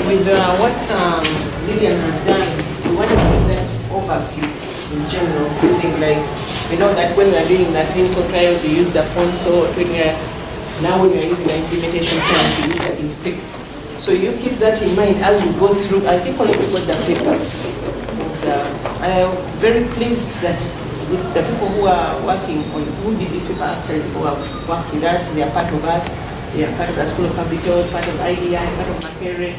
with what Lillian has done is we want to give that overview in general, using like, we know that when we are doing the clinical trials, we use the console. When we are using the implementation science, we use the inspect. So you keep that in mind as we go through. I think only we got the paper. And, I am very pleased that the people who are working on, who did this paper, actually people who have worked with us, they are part of us. They are part of the School of Public Health, part of IDI, part of Makere.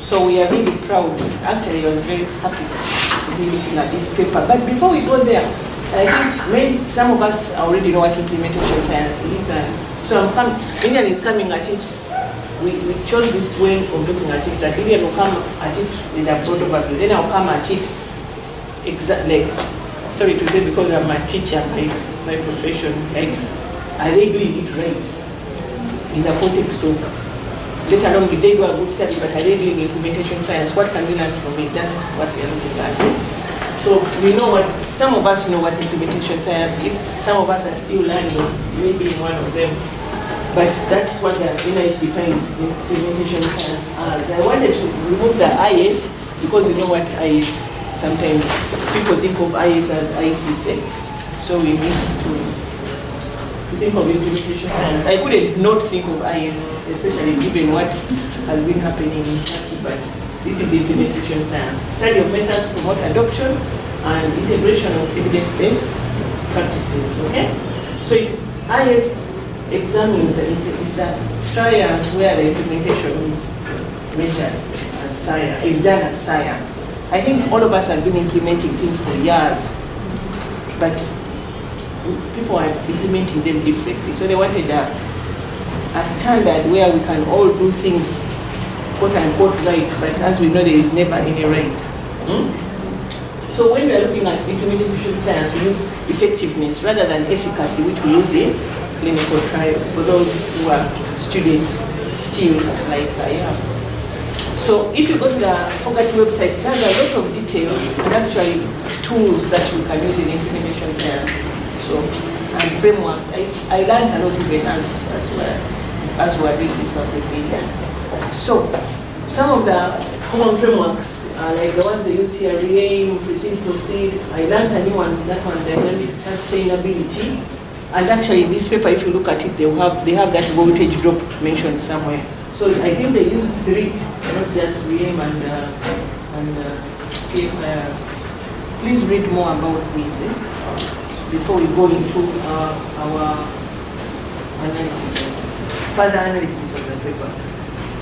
So we are really proud. Actually, I was very happy to be looking at this paper. But before we go there, I think maybe some of us already know what implementation science is. So Lillian is coming at it. We chose this way of looking at it. That Lillian will come at it with a broad overview. Then I'll come at it exactly. Sorry to say, because I'm a teacher by profession. Like, are they doing it right in the context of? Let alone did they do a good study, but are they doing implementation science? What can we learn from it? That's what we are looking at. So we know what, some of us know what implementation science is, some of us are still learning, maybe one of them. But that's what the NIH defines implementation science as. I wanted to remove the IS, because you know what IS, sometimes people think of IS as ICC. So we need to think of implementation science. I couldn't not think of IS, especially given what has been happening in Turkey, but this is implementation science. Study of methods to promote adoption and integration of evidence-based practices, okay? So IS examines is that science where the implementation is measured as science, is done as science. I think all of us have been implementing things for years, but people are implementing them differently. So they wanted a standard where we can all do things quote unquote right, but as we know, there is never any right. So when we are looking at implementation science, we use effectiveness rather than efficacy, which we use in clinical trials for those who are students still, like I am. So if you go to the Fogati website, it has a lot of detail and actually tools that you can use in implementation science. So, and frameworks. I learned a lot even as we are doing this work with media. So, some of the common frameworks are like the ones they use here: REAIM, proceed. I learned a new one, that one, dynamic sustainability. And actually, in this paper, if you look at it, they have that voltage drop mentioned somewhere. So I think they use 3, not just REAIM and please read more about these. Before we go into our analysis, further analysis of the paper.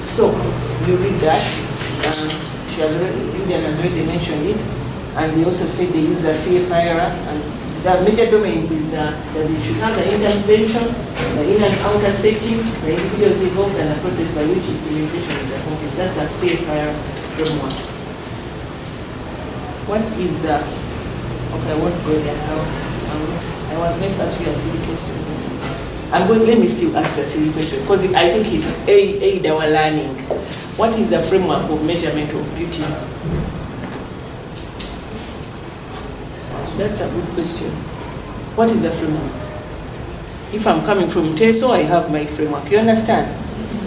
So you read that. Lillian has already mentioned it, and they also said they use the CFIR, and the major domains is that they should have the intervention, the in and outer setting, the individuals involved, and the process by which implementation is accomplished. That's the CFIR framework. What is the? Okay, I won't go there now. I was going to ask you a silly question. Let me still ask a silly question, because I think it aid our learning. What is the framework of measurement of beauty? That's a good question. What is the framework? If I'm coming from TESO, I have my framework. You understand?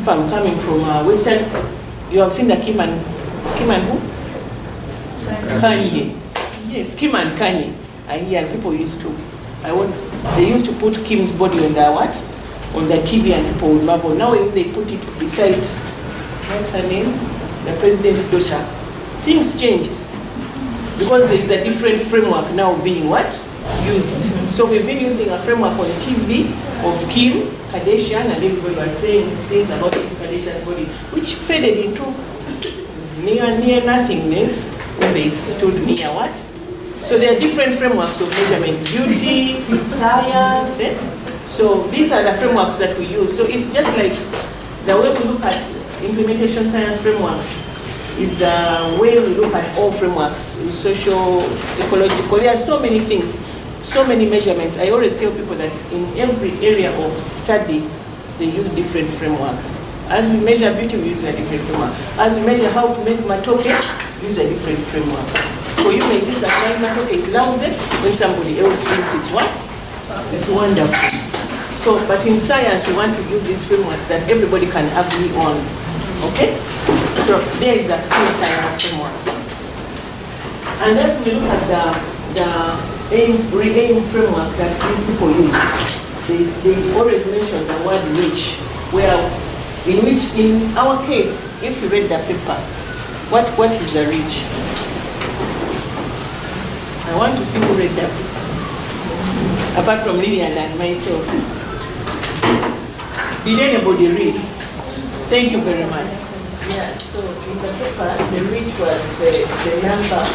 If I'm coming from Western, you have seen the Kim and who? Kanye. Yes, Kim and Kanye. I hear people used to, they used to put Kim's body on the what? On the TV, and people would marvel. Now when they put it beside, what's her name? The president's daughter. Things changed. Because there is a different framework now being what? Used. So we've been using a framework on TV of Kim Kardashian, and everybody was saying things about Kim Kardashian's body, which faded into near nothingness when they stood near what? So there are different frameworks of measurement, beauty, science. So these are the frameworks that we use. So it's just like the way we look at implementation science frameworks is the way we look at all frameworks, social, ecological. There are so many things, so many measurements. I always tell people that in every area of study, they use different frameworks. As we measure beauty, we use a different framework. As we measure how to make matoke, we use a different framework. So you may think that my matoke is lousy when somebody else thinks it's what? It's wonderful. So, but in science, we want to use these frameworks that everybody can agree on. Okay? So there is that CFI framework. And as we look at the aim framework that these people use, they always mention the word reach, in our case, if you read the paper, what is the reach? I want to see who read the paper, apart from Lillian and myself. Did anybody read? Thank you very much. Yeah, so in the paper, the reach was the number of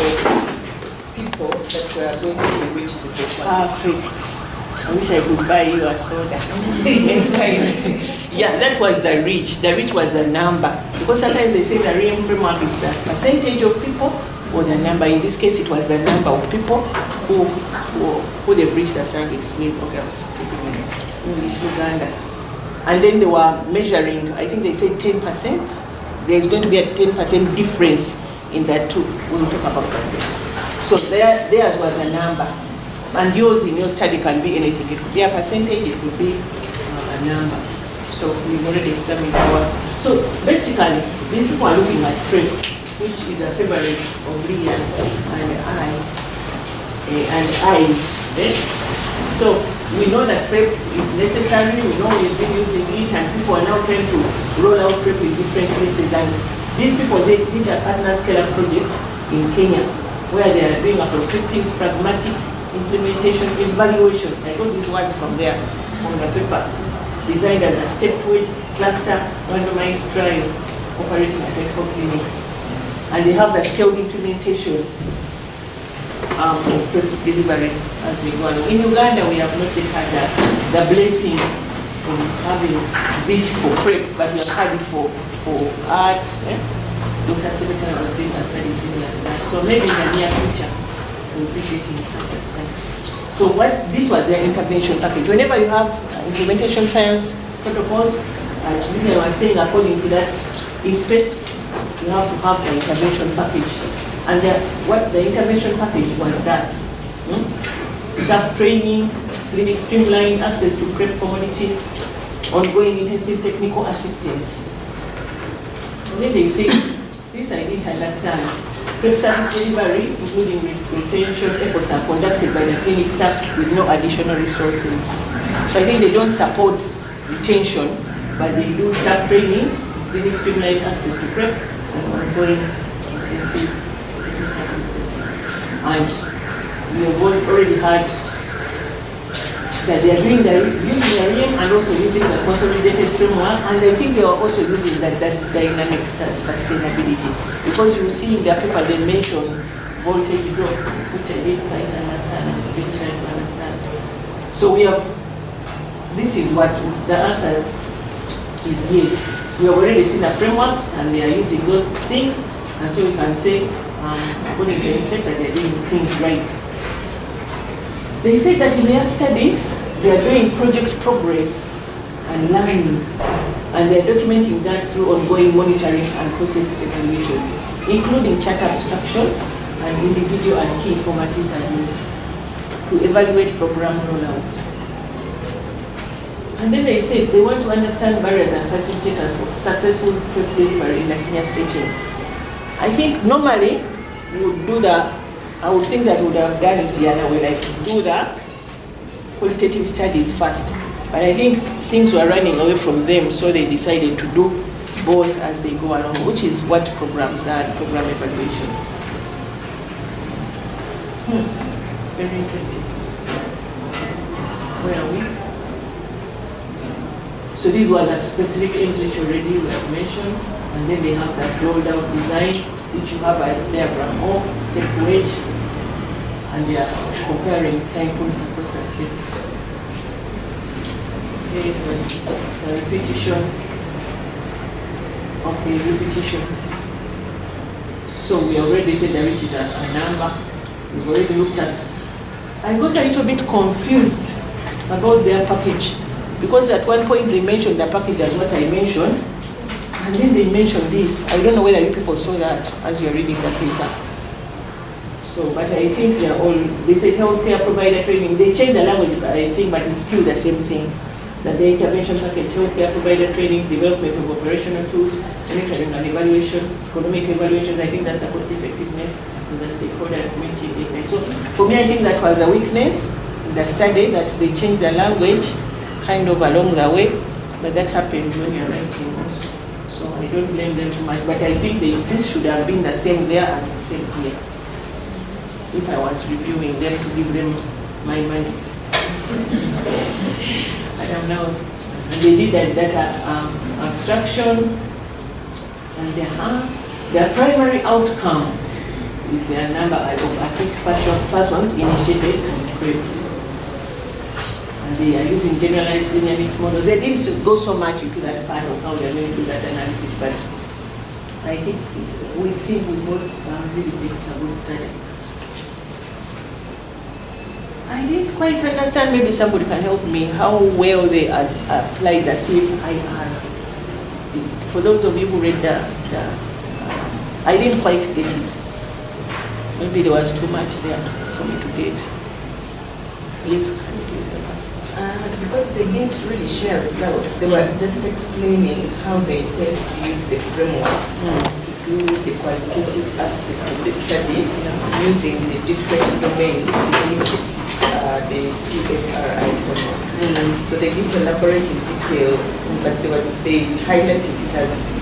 people that were going to be reached with this one. Perfect. I wish I could buy you a soda. Exactly. Yeah, that was the reach. The reach was the number. Because sometimes they say the real framework is the percentage of people or the number. In this case, it was the number of people who they've reached the service with. Okay, I was speaking in English, Uganda. And then they were measuring, I think they said 10%. There's going to be a 10% difference in that too. We'll talk about that. So theirs was a number. And yours in your study can be anything. It could be a percentage, it could be a number. So we've already examined our. So basically, these people are looking at PrEP, which is a favorite of Lillian and I. So we know that PrEP is necessary, we know we've been using it, and people are now trying to roll out PrEP in different places. And these people, they did a partner scale-up project in Kenya, where they are doing a prospective, pragmatic implementation, evaluation. I got these words from there, from the paper, designed as a step-weight cluster randomized trial operating at 24 clinics. And they have the scaled implementation of PrEP delivery as they go along. In Uganda, we have not yet had the blessing of having this for PrEP, but we have had it for art. Dr. Sebekan was doing a study similar to that. So maybe in the near future, we'll be getting such a study. So this was their intervention package. Whenever you have implementation science protocols, as Lydia was saying, according to that inspect, you have to have the intervention package. And what the intervention package was that staff training, clinic streamline, access to PrEP commodities, ongoing intensive technical assistance. And then they say, this I didn't understand. PrEP service delivery, including retention efforts, are conducted by the clinic staff with no additional resources. So I think they don't support retention, but they do staff training, clinic streamline access to PrEP, and ongoing intensive technical assistance. And we have already heard that they are doing using the REM and also using the consolidated framework, and I think they are also using that dynamic sustainability, because you see in their paper they mention voltage drop, which I didn't quite understand and still trying to understand. So this is what the answer is: yes. We have already seen the frameworks and they are using those things, and so we can say, according to the inspector, they're doing things right. They say that in their study, they are doing project progress and learning, and they are documenting that through ongoing monitoring and process evaluations, including chat abstraction and individual and key informative interviews to evaluate program rollout. And then they say they want to understand barriers and facilitators for successful PrEP delivery in the Kenya setting. I think normally we would do I would think that we would have done it the other way, like do the qualitative studies first. But I think things were running away from them, so they decided to do both as they go along, which is what programs are, program evaluation. Very interesting. Where are we? So these were the specific aims which already we have mentioned, and then they have that rolled out design, which you have a diagram of, step wage, and they are comparing time points across the steps. Okay, it's a repetition. Okay, repetition. So we already said that which is a number. We've already looked at. I got a little bit confused about their package, because at one point they mentioned the package as what I mentioned, and then they mentioned this. I don't know whether you people saw that as you're reading the paper. So, but I think they said healthcare provider training. They changed the language, I think, but it's still the same thing. that the intervention package, healthcare provider training, development of operational tools, monitoring and evaluation, economic evaluations, I think that's the cost effectiveness and the stakeholder and community engagement. So for me, I think that was a weakness in the study, that they changed the language kind of along the way, but that happened when you're writing also. So I don't blame them too much, but I think this should have been the same there and the same here. If I was reviewing them to give them my money. I don't know. And they did that data abstraction, and their primary outcome is their number of participation persons initiated and created. And they are using generalized linear mixed models. They didn't go so much into that part of how they're going to do that analysis, but I think we both really think it's a good study. I didn't quite understand, maybe somebody can help me, how well they applied the CFIR. For those of you who read I didn't quite get it. Maybe there was too much there for me to get. Please, can you please help us? Because they didn't really share results, they were just explaining how they intend to use the framework to do the qualitative aspect of the study using the different domains within the CFRI framework. So they didn't elaborate in detail, but they highlighted it as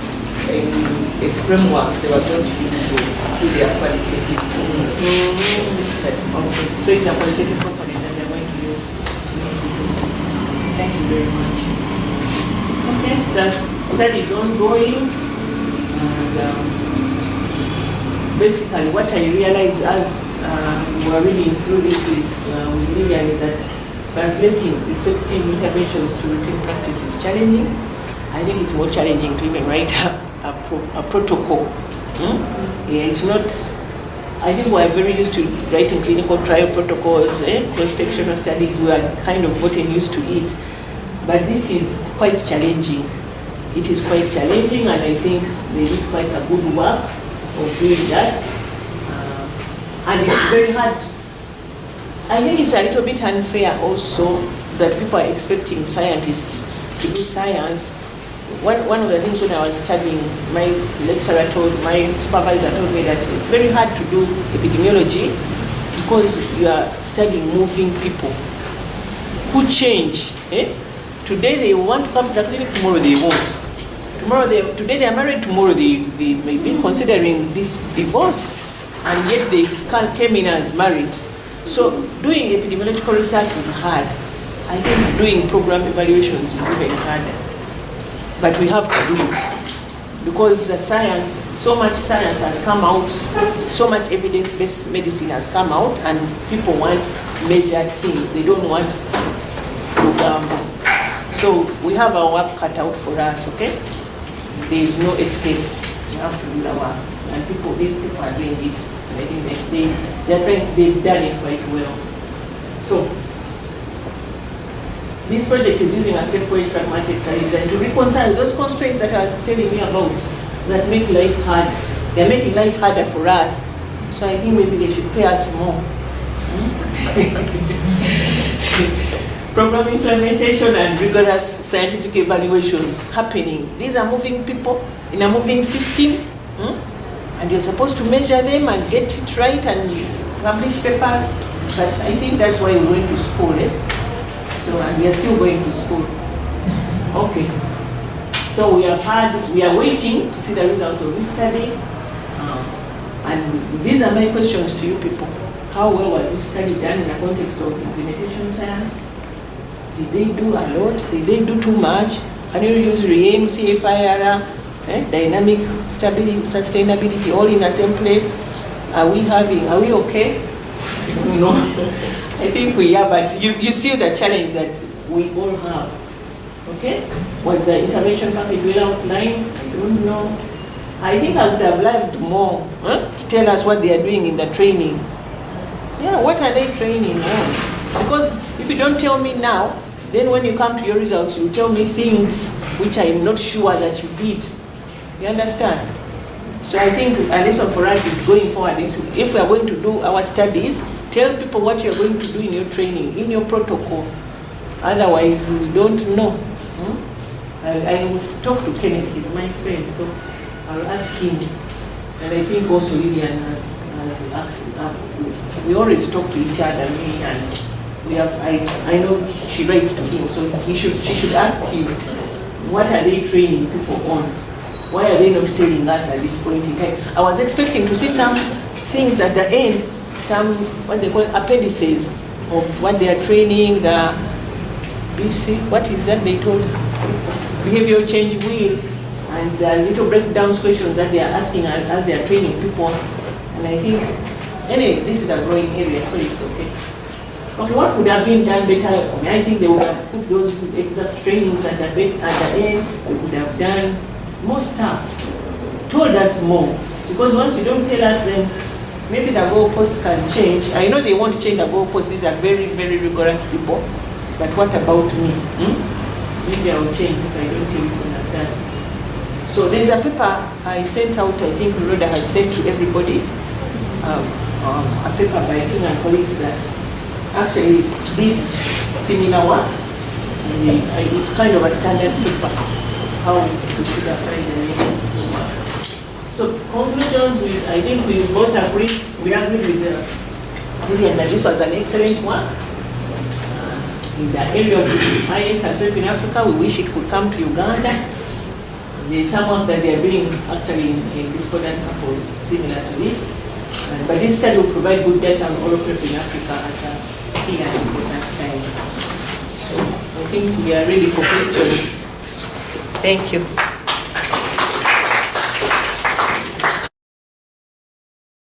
a framework they were going to use to do their qualitative study. Okay. So it's a qualitative component that they're going to use. Thank you very much. Okay, the study is ongoing, and basically what I realized as we're reading through this with Lillian is that translating effective interventions to routine practice is challenging. I think it's more challenging to even write a protocol. Yeah, it's not. I think we're very used to writing clinical trial protocols, cross-sectional studies. We are kind of gotten used to it, but this is quite challenging. It is quite challenging, and I think they did quite a good work of doing that. And it's very hard. I think it's a little bit unfair also that people are expecting scientists to do science. One of the things when I was studying, my supervisor told me that it's very hard to do epidemiology because you are studying moving people who change. Today they want to come to the clinic, tomorrow they won't. Today they are married, tomorrow they may be considering this divorce, and yet they came in as married. So doing epidemiological research is hard. I think doing program evaluations is even harder. But we have to do it because the science, so much science has come out, so much evidence-based medicine has come out, and people want measured things. They don't want to gamble. So we have our work cut out for us, okay? There is no escape. We have to do the work. And these people are doing it. And I think they've done it quite well. So this project is using a stepwise pragmatic study to reconcile those constraints that I was telling you about that make life hard. They're making life harder for us. So I think maybe they should pay us more. Program implementation and rigorous scientific evaluations happening. These are moving people in a moving system, and you're supposed to measure them and get it right and publish papers. But I think that's why we went to school. So, and we are still going to school. Okay. So we are waiting to see the results of this study. And these are my questions to you people. How well was this study done in the context of implementation science? Did they do a lot? Did they do too much? Can you use REAIM, CFIR, dynamic stability, sustainability, all in the same place? Are we okay? No. I think we are, but you see the challenge that we all have. Okay? Was the intervention package well outlined? I don't know. I think I would have loved more to tell us what they are doing in the training. Yeah, what are they training on? Because if you don't tell me now, then when you come to your results, you tell me things which I'm not sure that you did. You understand? So I think a lesson for us is going forward is if we are going to do our studies, tell people what you're going to do in your training, in your protocol. Otherwise, we don't know. I will talk to Kenneth, he's my friend, so I'll ask him. And I think also Lillian has we always talk to each other, me and we have, I know she writes to him, so she should ask him, what are they training people on? Why are they not telling us at this point in time? I was expecting to see some things at the end, some, what they call appendices of what they are training, the BC, what is that they told? Behavioral change wheel, and the little breakdowns questions that they are asking as they are training people. And I think, anyway, this is a growing area, so it's okay. Okay, what would have been done better? I think they would have put those exact trainings at the end. They would have done more stuff, told us more. Because once you don't tell us, then maybe the goalposts can change. I know they won't change the goalposts. These are very, very rigorous people. But what about me? Maybe I will change if I don't even understand. So there's a paper I sent out, I think Rhoda has sent to everybody, a paper by King and colleagues that actually did similar work. And it's kind of a standard paper, how to should apply the name. So conclusions, I think we both agreed, we agreed with Lillian that this was an excellent work. In the area of IS and in Africa, we wish it could come to Uganda. There's some work that they are doing actually in discordant couples similar to this. But this study will provide good data on oral prep in Africa at a key and important time. So I think we are ready for questions. Thank you.